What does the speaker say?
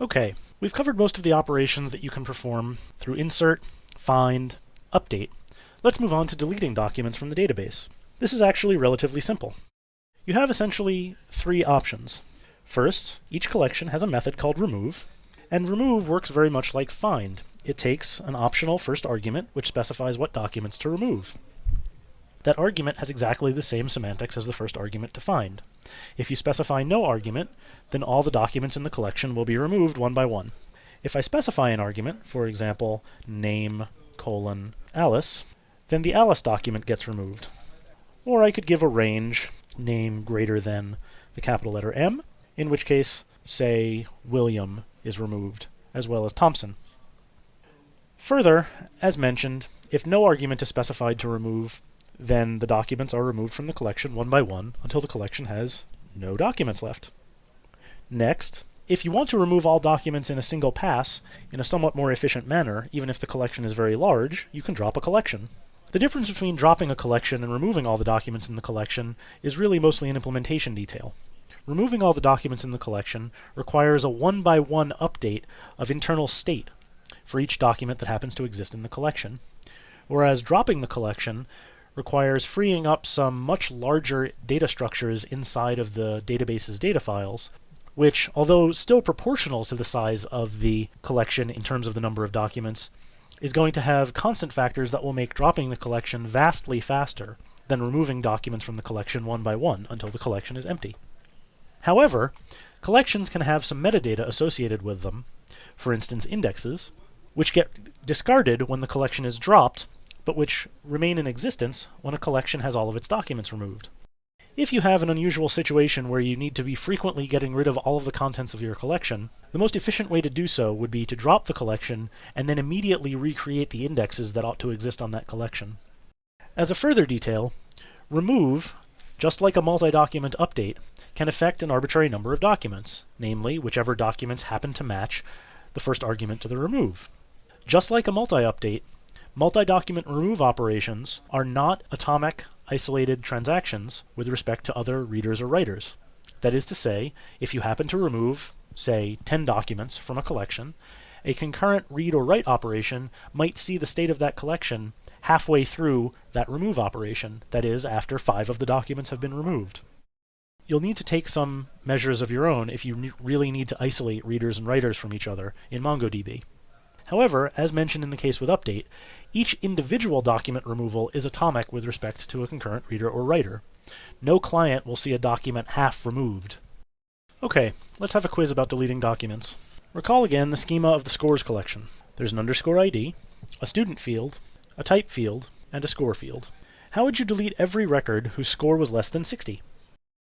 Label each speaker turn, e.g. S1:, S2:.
S1: Okay, we've covered most of the operations that you can perform through insert, find, update. Let's move on to deleting documents from the database. This is actually relatively simple. You have essentially three options. First, each collection has a method called remove, and remove works very much like find. It takes an optional first argument which specifies what documents to remove. That argument has exactly the same semantics as the first argument to find. If you specify no argument, then all the documents in the collection will be removed one by one. If I specify an argument, for example, name, Alice, then the Alice document gets removed. Or I could give a range, name greater than the capital letter M, in which case, say, William is removed, as well as Thompson. Further, as mentioned, if no argument is specified to remove, then the documents are removed from the collection one by one until the collection has no documents left. Next, if you want to remove all documents in a single pass in a somewhat more efficient manner, even if the collection is very large, you can drop a collection. The difference between dropping a collection and removing all the documents in the collection is really mostly an implementation detail. Removing all the documents in the collection requires a one-by-one update of internal state for each document that happens to exist in the collection, whereas dropping the collection requires freeing up some much larger data structures inside of the database's data files, which, although still proportional to the size of the collection in terms of the number of documents, is going to have constant factors that will make dropping the collection vastly faster than removing documents from the collection one by one until the collection is empty. However, collections can have some metadata associated with them, for instance indexes, which get discarded when the collection is dropped, but which remain in existence when a collection has all of its documents removed. If you have an unusual situation where you need to be frequently getting rid of all of the contents of your collection, the most efficient way to do so would be to drop the collection and then immediately recreate the indexes that ought to exist on that collection. As a further detail, remove, just like a multi-document update, can affect an arbitrary number of documents, namely whichever documents happen to match the first argument to the remove. Just like a multi-update, multi-document remove operations are not atomic, isolated transactions with respect to other readers or writers. That is to say, if you happen to remove, say, 10 documents from a collection, a concurrent read or write operation might see the state of that collection halfway through that remove operation, that is, after 5 of the documents have been removed. You'll need to take some measures of your own if you really need to isolate readers and writers from each other in MongoDB. However, as mentioned in the case with update, each individual document removal is atomic with respect to a concurrent reader or writer. No client will see a document half removed. Okay, let's have a quiz about deleting documents. Recall again the schema of the scores collection. There's an underscore ID, a student field, a type field, and a score field. How would you delete every record whose score was less than 60?